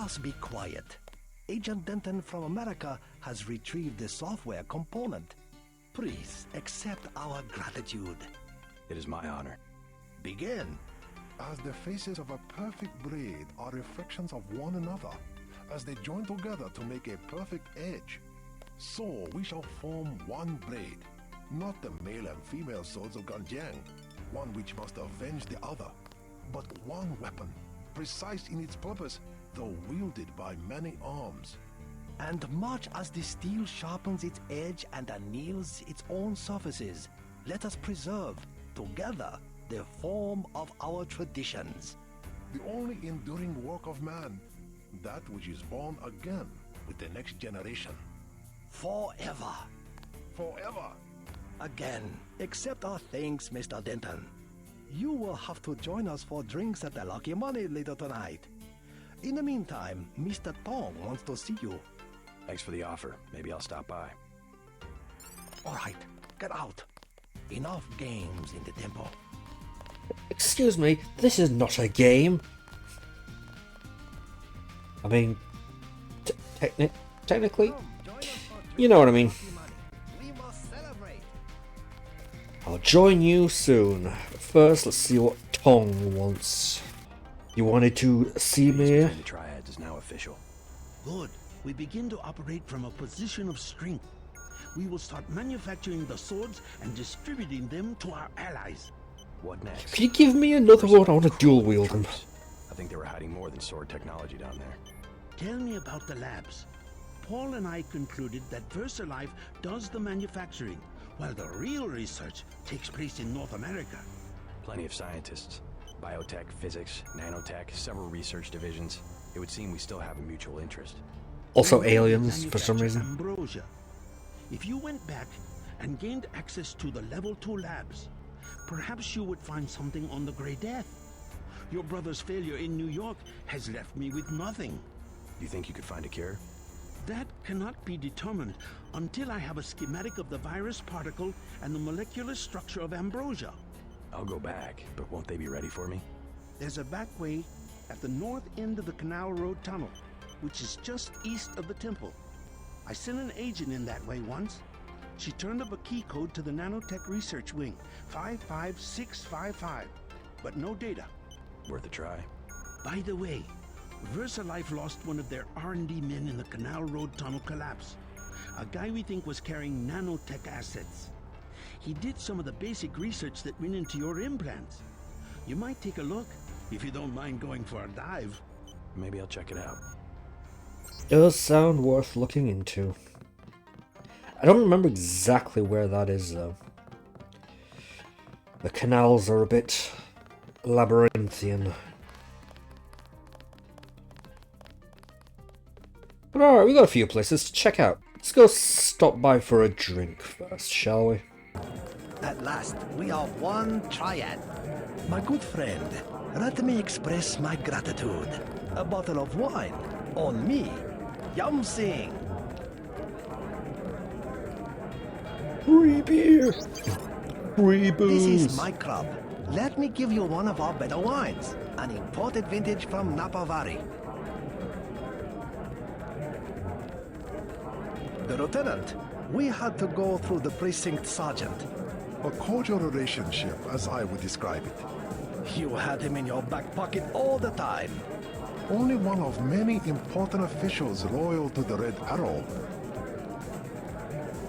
us be quiet. Agent Denton from America has retrieved the software component. Please accept our gratitude. It is my honor. Begin. As the faces of a perfect blade are reflections of one another, as they join together to make a perfect edge, so we shall form one blade, not the male and female swords of Ganjiang, one which must avenge the other, but one weapon, precise in its purpose, though wielded by many arms. And much as the steel sharpens its edge and anneals its own surfaces, let us preserve, together, the form of our traditions. The only enduring work of man, that which is born again with the next generation. Forever. Forever. Again, accept our thanks, Mr. Denton. You will have to join us for drinks at the Lucky Money later tonight. In the meantime, Mr. Tong wants to see you. Thanks for the offer. Maybe I'll stop by. All right, get out. Enough games in the temple. Excuse me, this is not a game. I mean, technically, you know what I mean. We must celebrate. I'll join you soon. But first, let's see what Tong wants. You wanted to see me? The Triad is now official. Good. We begin to operate from a position of strength. We will start manufacturing the swords and distributing them to our allies. What next? Can you give me another one? I want to dual wield them. I think they were hiding more than sword technology down there. Tell me about the labs. Paul and I concluded that VersaLife does the manufacturing, while the real research takes place in North America. Plenty of scientists. Biotech, physics, nanotech, several research divisions. It would seem we still have a mutual interest. Also We aliens, for some manufacture reason. Ambrosia. If you went back and gained access to the Level 2 labs, perhaps you would find something on the Grey Death. Your brother's failure in New York has left me with nothing. You think you could find a cure? That cannot be determined until I have a schematic of the virus particle and the molecular structure of ambrosia. I'll go back, but won't they be ready for me? There's a back way at the north end of the Canal Road Tunnel, which is just east of the temple. I sent an agent in that way once. She turned up a key code to the nanotech research wing, 55655, but no data. Worth a try. By the way, VersaLife lost one of their R&D men in the Canal Road Tunnel collapse. A guy we think was carrying nanotech assets. He did some of the basic research that went into your implants. You might take a look, if you don't mind going for a dive. Maybe I'll check it out. Does sound worth looking into. I don't remember exactly where that is, though. The canals are a bit labyrinthian. But alright, we got a few places to check out. Let's go stop by for a drink first, shall we? At last, we are one triad. My good friend, let me express my gratitude. A bottle of wine on me. Yum Sing. Free beer! Free booze! This is my club. Let me give you one of our better wines. An imported vintage from Napa Valley. The lieutenant, we had to go through the precinct sergeant. A cordial relationship, as I would describe it. You had him in your back pocket all the time. Only one of many important officials loyal to the Red Arrow.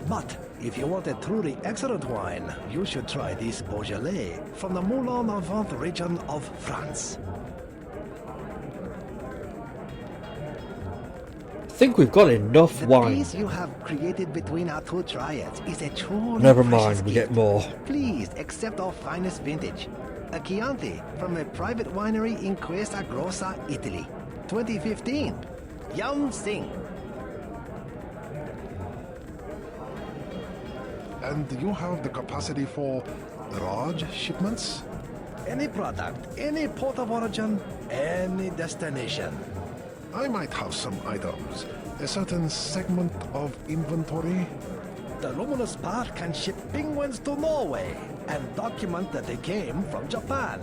But if you want a truly excellent wine, you should try this Beaujolais from the Moulin-à-Vent region of France. I think we've got enough The wine. peace you have created between our two triads is a truly Never precious mind, we gift. get more. Please accept our finest vintage. A Chianti from a private winery in Questa Grossa, Italy. 2015. Yum Sing. And you have the capacity for large shipments? Any product, any port of origin, any destination. I might have some items. A certain segment of inventory. The luminous part can ship penguins to Norway and document that they came from Japan.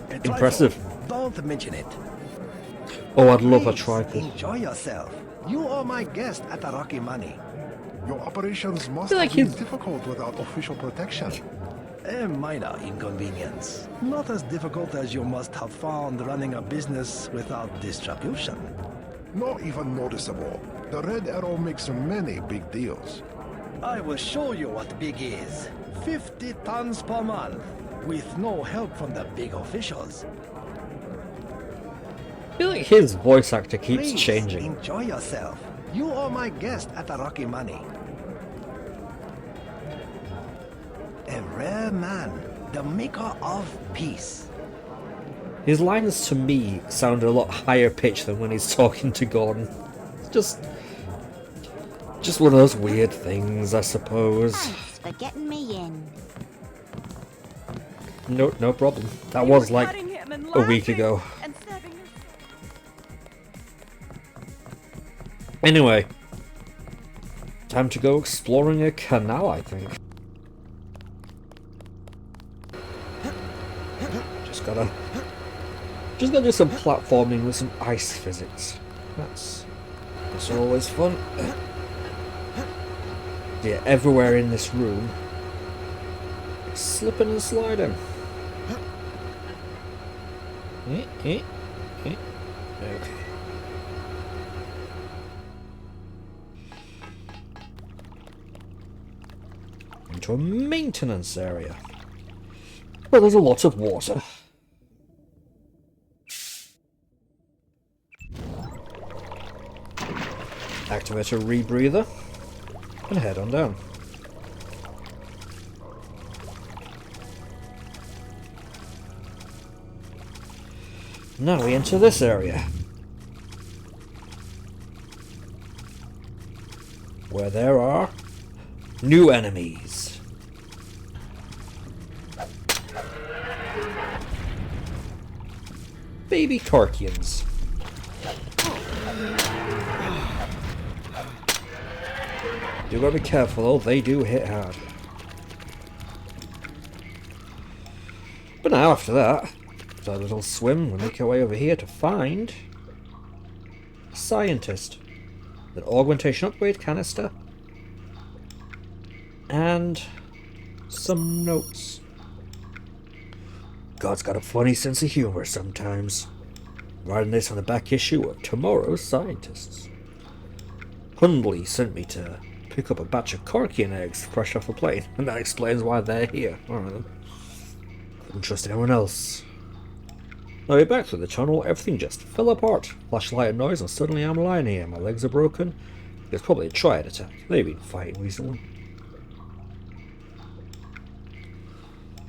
A trifle. Impressive. Don't mention it. Oh, I'd love a Please, tripod. enjoy yourself. You are my guest at the Rocky Money. Your operations must feel like have been he's- difficult without official protection. A minor inconvenience. Not as difficult as you must have found running a business without distribution. Not even noticeable. The Red Arrow makes many big deals. I will show you what big is. 50 tons per month, with no help from the big officials. I feel like his voice actor keeps Please, changing. enjoy yourself. You are my guest at the Rocky Money. A rare man, the maker of peace. His lines to me sound a lot higher pitched than when he's talking to Gordon. It's just one of those weird things, I suppose. Thanks for getting me in. No problem. That was like a week ago. Anyway, time to go exploring a canal, I think. Just gotta do some platforming with some ice physics. That's always fun. Yeah, everywhere in this room, slipping and sliding. Okay. Into a maintenance area. Well, there's a lot of water. Activate a rebreather and head on down. Now we enter this area, where there are new enemies. Baby Karkians. You gotta be careful though, they do hit hard. But now after that, so a little swim, we'll make our way over here to find a scientist, an augmentation upgrade canister, and some notes. God's got a funny sense of humor sometimes. Writing this on the back issue of Tomorrow's Scientists. Hundley sent me to pick up a batch of Karkian eggs fresh off a plane, and that explains why they're here. Alright then. Couldn't trust anyone else. Now we're back through the tunnel, everything just fell apart. Flashlight and noise, and suddenly I'm lying here. My legs are broken. It's probably a triad attack. They've been fighting recently.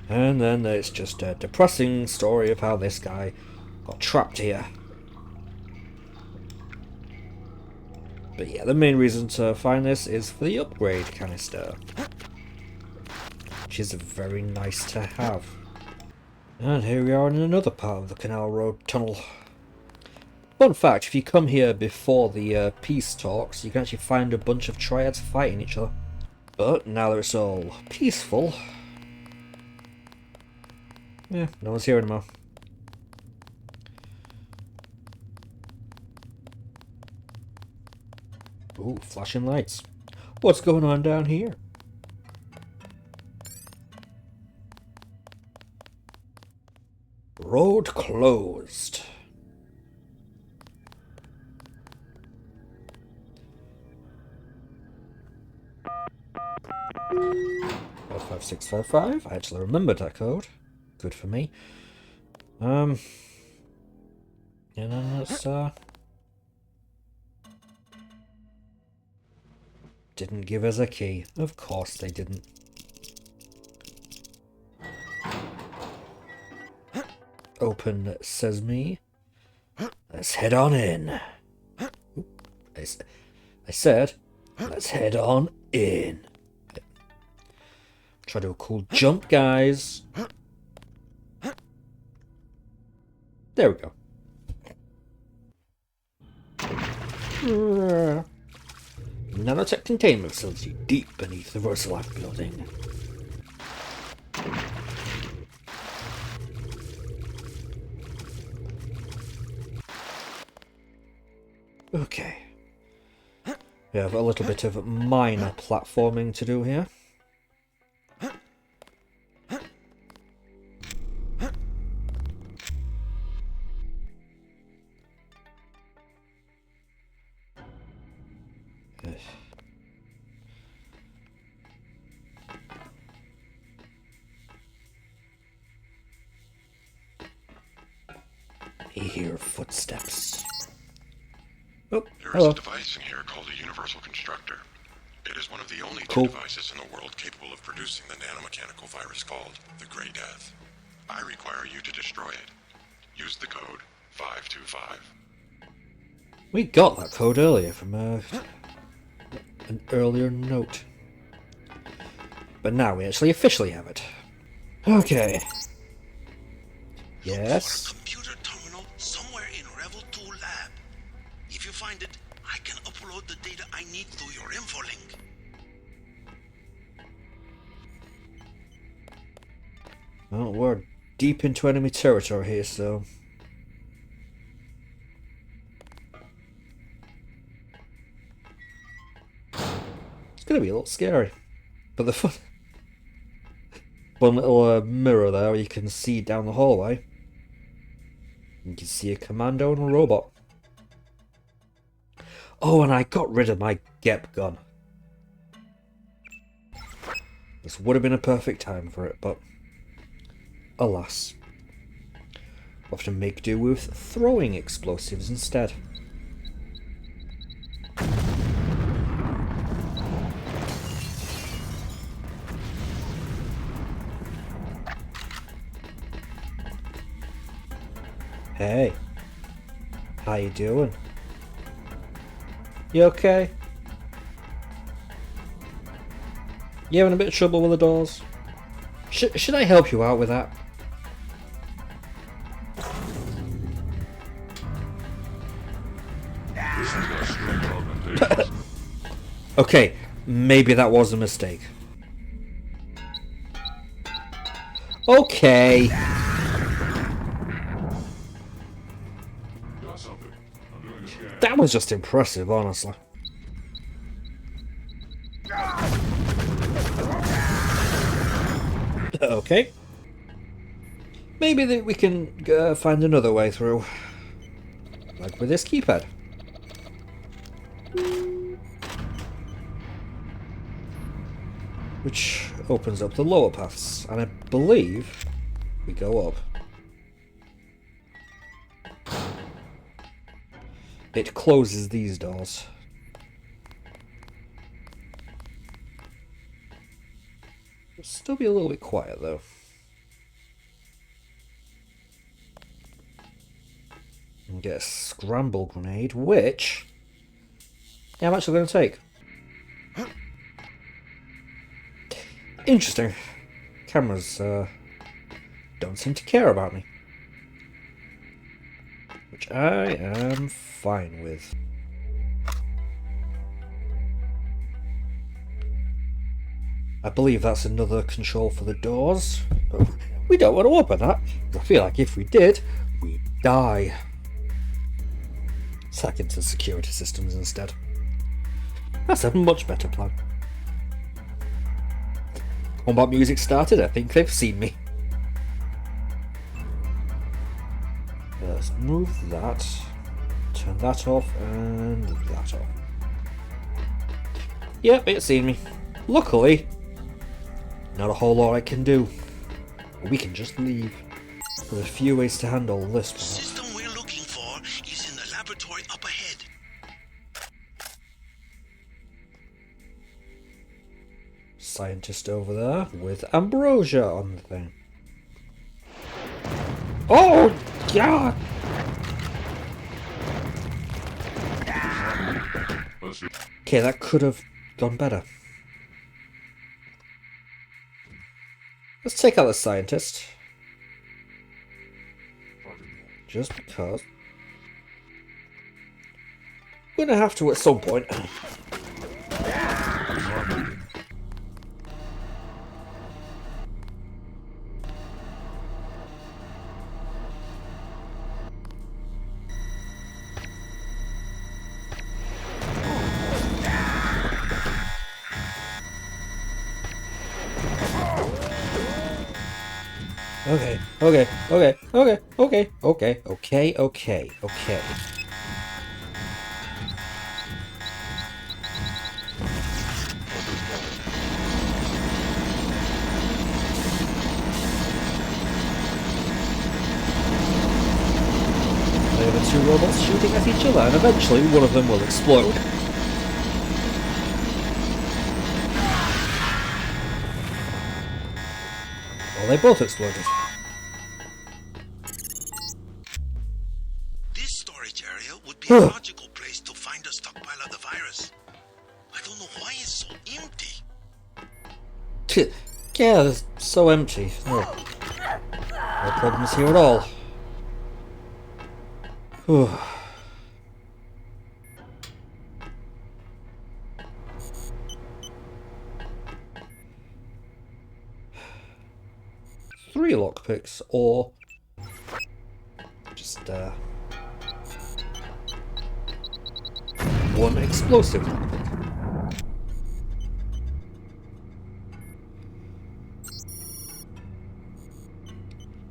And then there's just a depressing story of how this guy got trapped here. But yeah, the main reason to find this is for the upgrade canister, which is very nice to have. And here we are in another part of the Canal Road tunnel. Fun fact, if you come here before the peace talks, you can actually find a bunch of triads fighting each other. But now that it's all peaceful, yeah, no one's here anymore. Ooh, flashing lights. What's going on down here? Road closed. 55655. I actually remembered that code. Good for me. And then let's didn't give us a key. Of course they didn't. Open sesame. Let's head on in. I said, let's head on in. Try to do a cool jump, guys. There we go. Nanotech containment facility deep beneath the Versalife building. Okay. We have a little bit of minor platforming to do here. I hear footsteps. Oh, There is hello. a device in here called a universal constructor. It is one of the only Cool. two devices in the world capable of producing the nanomechanical virus called the Grey Death. I require you to destroy it. Use the code 525. We got that code earlier from an earlier note. But now we actually officially have it. Okay. Yes. Look for a computer terminal somewhere in Revel 2 lab. If you find it, I can upload the data I need through your info link. Well, we're deep into enemy territory here, so... It's gonna be a little scary. But the fun... One little mirror there where you can see down the hallway. You can see a commando and a robot. Oh, and I got rid of my GEP gun. This would have been a perfect time for it, but... Alas. We'll have to make do with throwing explosives instead. Hey. How you doing? You okay? You having a bit of trouble with the doors? Should I help you out with that? Okay, maybe that was a mistake. Okay. That was just impressive, honestly. Okay. Maybe that we can find another way through. Like with this keypad. Which opens up the lower paths, and I believe we go up. It closes these doors. It'll still be a little bit quiet though. And get a scramble grenade, which yeah, I'm actually going to take. Interesting. Cameras don't seem to care about me. Which I am fine with. I believe that's another control for the doors. But we don't want to open that. I feel like if we did, we'd die. Let's hack into security systems instead. That's a much better plan. Combat music started, I think they've seen me. Let's move that, turn that off, and that off. Yep, it's seen me. Luckily, not a whole lot I can do. We can just leave. There's a few ways to handle this The part. system we're looking for is in the laboratory up ahead. Scientist over there with ambrosia on the thing. Oh, God! Okay, that could have gone better. Let's take out the scientist. Just because. We're gonna have to at some point. Okay, okay, okay, okay, okay, okay, okay, okay, okay. There are the two robots shooting at each other, and eventually one of them will explode. Well, they both exploded. This storage area would be a logical place to find a stockpile of the virus. I don't know why it's so empty. Yeah, it's so empty. Oh. No problems here at all. Whew. Three lockpicks, or just one explosive lockpick.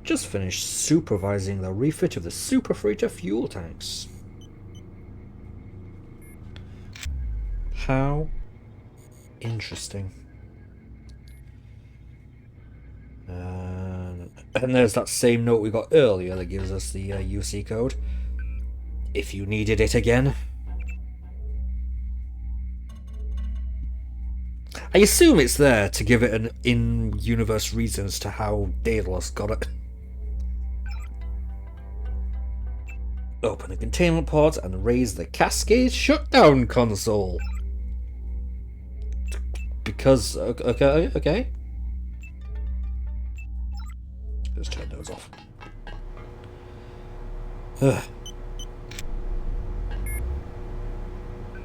Just finished supervising the refit of the super freighter fuel tanks. How interesting. And there's that same note we got earlier that gives us the UC code. If you needed it again. I assume it's there to give it an in-universe reason as to how Daedalus got it. Open the containment pod and raise the Cascade shutdown console. Because, okay. Let's turn those off. Ugh.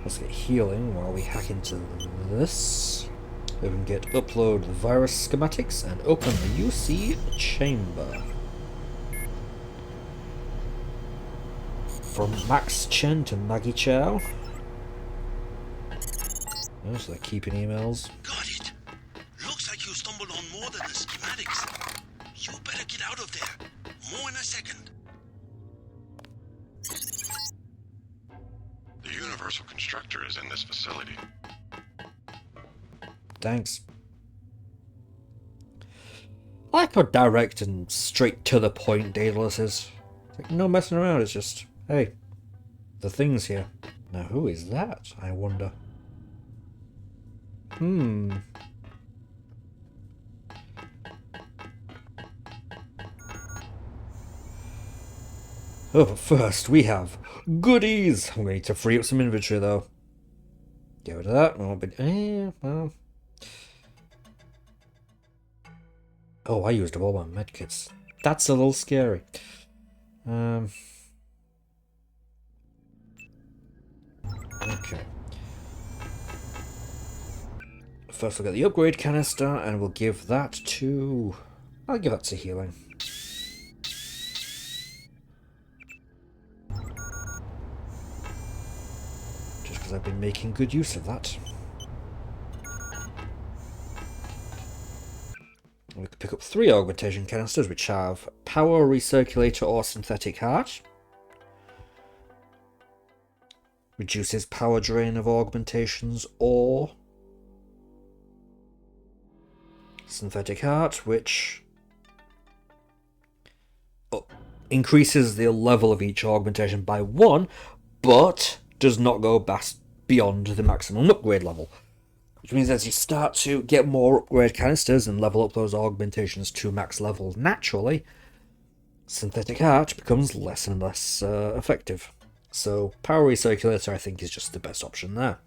Let's get healing while we hack into this. We can get upload the virus schematics and open the UC chamber. From Max Chen to Maggie Chow. Oh, so they're keeping emails. Got it. Looks like you stumbled on more than the schematics. You better get out of there. More in a second. The Universal Constructor is in this facility. Thanks. I like how direct and straight to the point Daedalus is. It's like no messing around, it's just, hey, the thing's here. Now who is that, I wonder? Oh, but first we have goodies! I'm going to need to free up some inventory though. Get rid of that. Well. Oh, I used up all my medkits. That's a little scary. Okay. First we'll get the upgrade canister and we'll give that to... I'll give that to healing. Just because I've been making good use of that. We can pick up 3 augmentation canisters which have power recirculator or synthetic heart. Reduces power drain of augmentations or synthetic heart, which increases the level of each augmentation by 1, but does not go beyond the maximum upgrade level. Which means as you start to get more upgrade canisters and level up those augmentations to max levels naturally, synthetic heart becomes less and less effective. So power recirculator I think is just the best option there.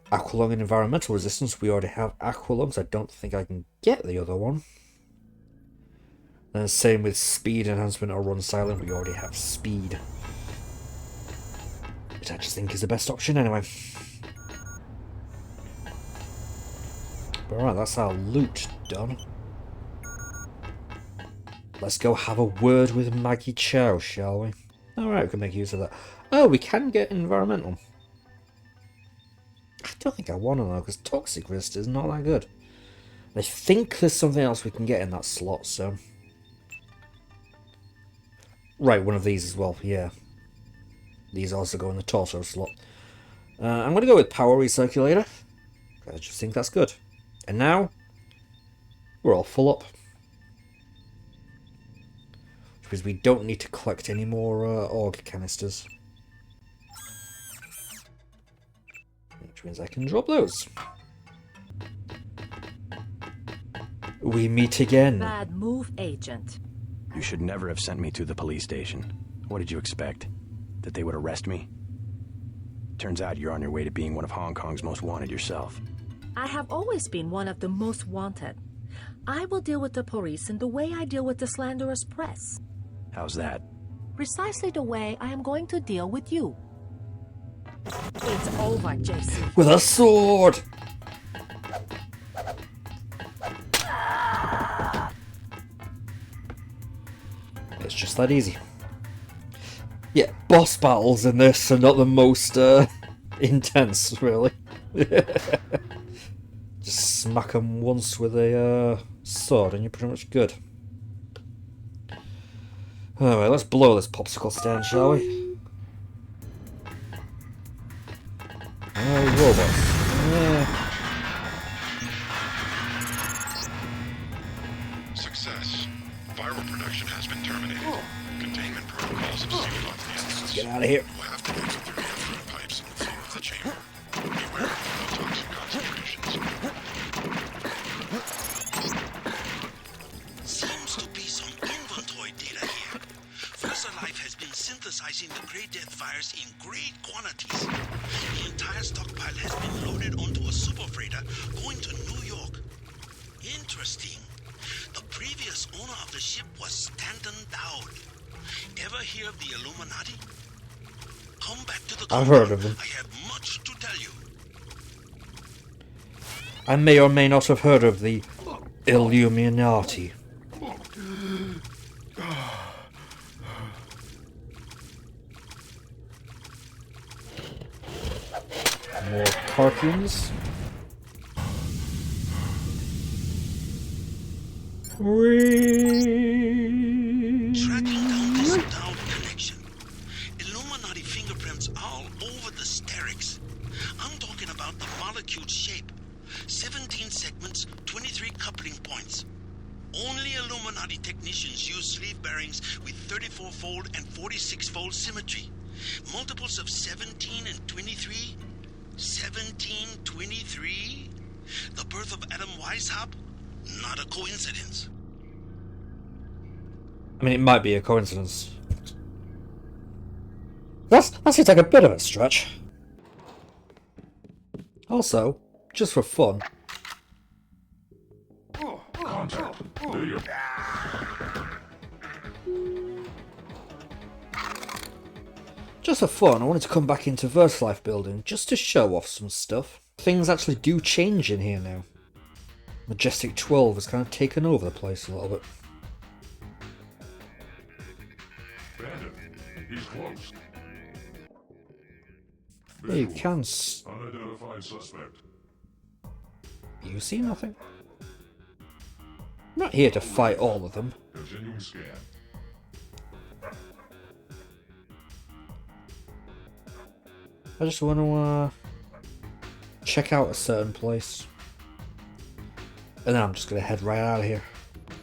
Aqualung and environmental resistance, we already have Aqualung, so I don't think I can get the other one. And same with speed enhancement or run silent, we already have speed. Which I just think is the best option anyway. But alright, that's our loot done. Let's go have a word with Maggie Chow, shall we? Alright, we can make use of that. Oh, we can get environmental. I don't think I want to though, because toxic resist is not that good. I think there's something else we can get in that slot, so Right, one of these as well, yeah. These also go in the torso slot. I'm going to go with power recirculator. I just think that's good. And now, we're all full up. Which means we don't need to collect any more org canisters. Which means I can drop those. We meet again. Bad move, Agent. You should never have sent me to the police station. What did you expect? That they would arrest me? Turns out you're on your way to being one of Hong Kong's most wanted yourself. I have always been one of the most wanted. I will deal with the police in the way I deal with the slanderous press. How's that? Precisely the way I am going to deal with you. It's over, JC. With a sword! It's just that easy. Yeah, boss battles in this are not the most intense, really. Just smack them once with a sword and you're pretty much good. Alright, let's blow this popsicle stand, shall we? Oh, robots. Yeah. Success. Viral production has been terminated. Containment protocols have sealed off the entrance. Get out of here. We'll have to exit through the effluent pipes in the floor of the chamber. Beware of toxic concentrations. Seems to be some inventory data here. VersaLife has been synthesizing the Grey Death virus in great quantities. The entire stockpile has been loaded onto a super freighter going to New York. Interesting. The previous owner of the ship was Stanton Dowd. Ever hear of the Illuminati? Come back to the I've heard of them. I have much to tell you. I may or may not have heard of the Illuminati. More Parthians. Tracking down this Dowd connection. Illuminati fingerprints all over the sterics. I'm talking about the molecule shape. 17 segments, 23 coupling points. Only Illuminati technicians use sleeve bearings with 34-fold and 46-fold symmetry. Multiples of 17 and 23? 17, 23? The birth of Adam Weishaupt? Not a coincidence. I mean, it might be a coincidence. That seems like a bit of a stretch. Also, just for fun. Just for fun, I wanted to come back into VersaLife building just to show off some stuff. Things actually do change in here now. Majestic 12 has kind of taken over the place a little bit. Bandit, he's close. Yeah, you can Unidentified suspect. You see nothing? I'm not here to fight all of them. Continuing scan. I just want to check out a certain place. And then I'm just going to head right out of here.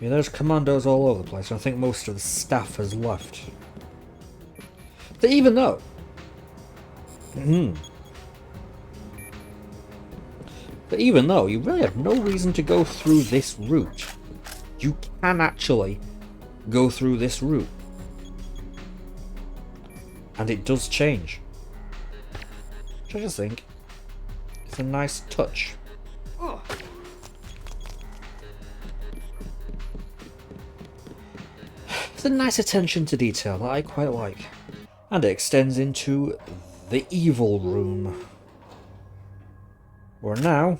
Yeah, there's commandos all over the place, and I think most of the staff has left. But even though... But even though you really have no reason to go through this route, you can actually go through this route. And it does change. Which I just think is a nice touch. It's a nice attention to detail that I quite like. And it extends into the evil room. Where now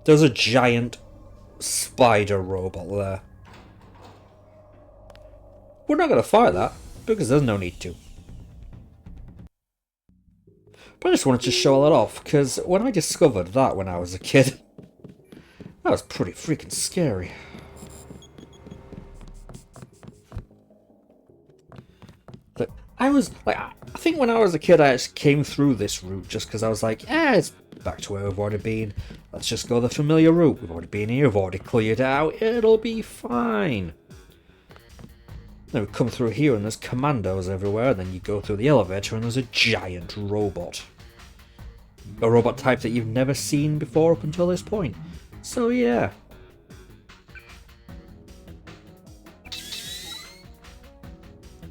there's a giant spider robot there. We're not going to fight that because there's no need to. But I just wanted to show that off because when I discovered that when I was a kid, that was pretty freaking scary. I was like, I think when I was a kid, I just came through this route just because I was like, it's back to where we've already been. Let's just go the familiar route. We've already been here, we've already cleared it out. It'll be fine. Then we come through here and there's commandos everywhere. And then you go through the elevator and there's a giant robot. A robot type that you've never seen before up until this point. So yeah.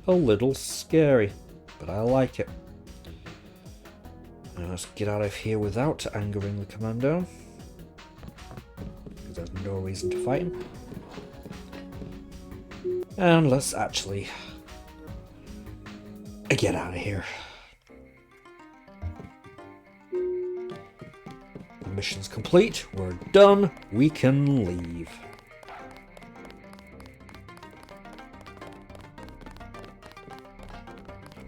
A little scary, but I like it. Now let's get out of here without angering the commando, because there's no reason to fight him. And let's actually get out of here. The mission's complete, we're done, we can leave.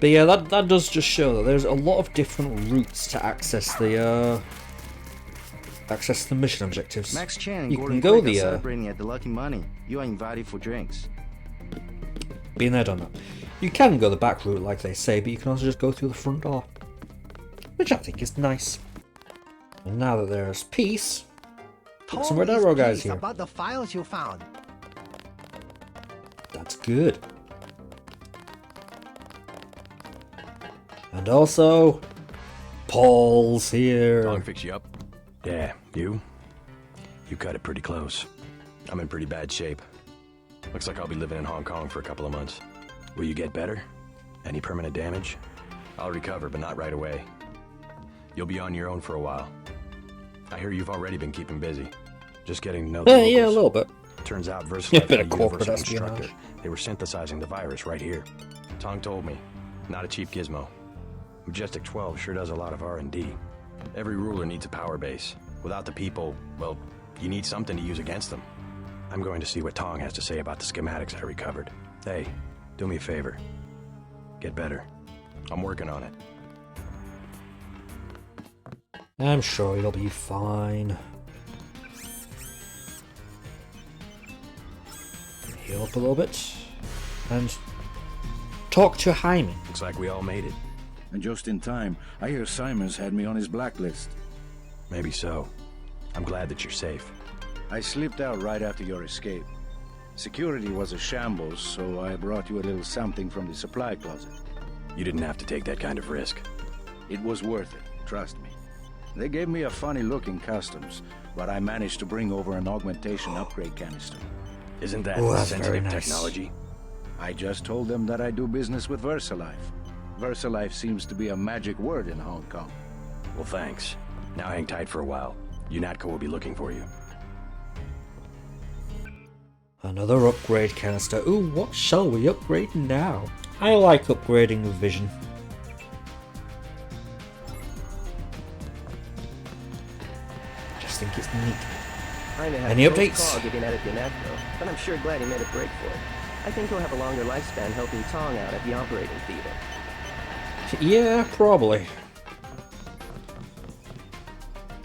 But yeah, that does just show that there's a lot of different routes to access the mission objectives. Max Chan and You Gordon can go Quick are the celebrating at the Lucky Money. You are invited for drinks. been there, done that. You can go the back route like they say, but you can also just go through the front door, which I think is nice. And now that there's peace, got some Red Arrow guys here. About the files you found. That's good. And also, Paul's here. Tong fix you up? Yeah, you? You cut it pretty close. I'm in pretty bad shape. Looks like I'll be living in Hong Kong for a couple of months. Will you get better? Any permanent damage? I'll recover, but not right away. You'll be on your own for a while. I hear you've already been keeping busy. Just getting to know the locals. Yeah, a little bit. Turns out Yeah, VersaLife bit had of a corporate universal espionage. instructor. They were synthesizing the virus right here. Tong told me. Not a cheap gizmo. Majestic 12 sure does a lot of R&D. Every ruler needs a power base. Without the people, well, you need something to use against them. I'm going to see what Tong has to say about the schematics I recovered. Hey, do me a favor. Get better. I'm working on it. I'm sure it'll be fine. Heal up a little bit. And talk to Jaime. Looks like we all made it. And just in time, I hear Simon's had me on his blacklist. Maybe so. I'm glad that you're safe. I slipped out right after your escape. Security was a shambles, so I brought you a little something from the supply closet. You didn't have to take that kind of risk. It was worth it, trust me. They gave me a funny look in customs, but I managed to bring over an augmentation upgrade canister. Isn't that That's very sensitive nice. technology? I just told them that I do business with VersaLife. VersaLife seems to be a magic word in Hong Kong. Well, thanks. Now hang tight for a while. UNATCO will be looking for you. Another upgrade canister. Ooh, what shall we upgrade now? I like upgrading with vision. Just think it's neat. Any updates? Getting out of UNATCO, but I'm sure glad he made a break for it. I think he'll have a longer lifespan helping Tong out at the operating theater. Yeah, probably.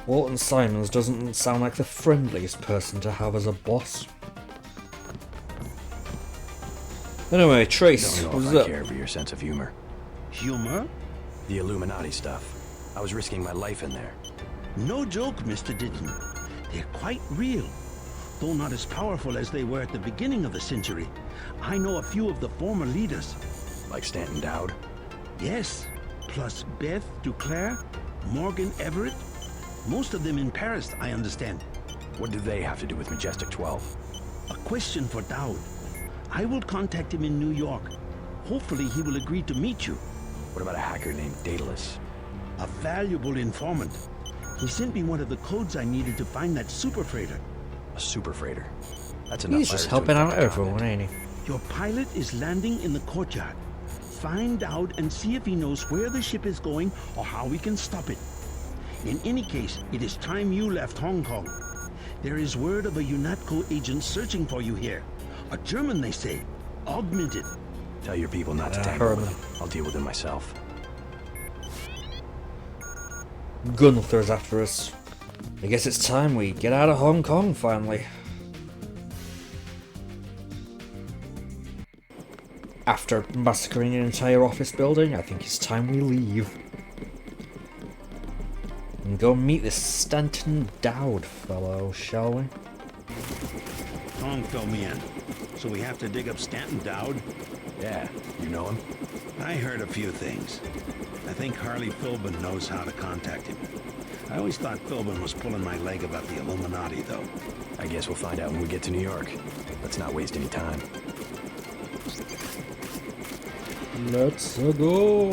Walton Simons doesn't sound like the friendliest person to have as a boss. Anyway, Trace, Don't know what's if I up? care for your sense of humor. Humor? The Illuminati stuff. I was risking my life in there. No joke, Mr. Ditton. They're quite real, though not as powerful as they were at the beginning of the century. I know a few of the former leaders. Like Stanton Dowd? Yes, plus Beth Duclair, Morgan Everett. Most of them in Paris, I understand. What do they have to do with Majestic 12? A question for Dowd. I will contact him in New York. Hopefully he will agree to meet you. What about a hacker named Daedalus? A valuable informant. He sent me one of the codes I needed to find that super freighter. A super freighter. That's enough. He's just virus to helping out infect the everyone, ain't he? Your pilot is landing in the courtyard. Find out and see if he knows where the ship is going or how we can stop it. In any case, it is time you left Hong Kong. There is word of a UNATCO agent searching for you here. A German, they say. Augmented. Tell your people not to tangle with them. I'll deal with them myself. Gunther's after us. I guess it's time we get out of Hong Kong finally. After massacring an entire office building, I think it's time we leave. And go meet this Stanton Dowd fellow, shall we? Tong filled me in. So we have to dig up Stanton Dowd? Yeah, you know him? I heard a few things. I think Harley Philbin knows how to contact him. I always thought Philbin was pulling my leg about the Illuminati, though. I guess we'll find out when we get to New York. Let's not waste any time. Let's go.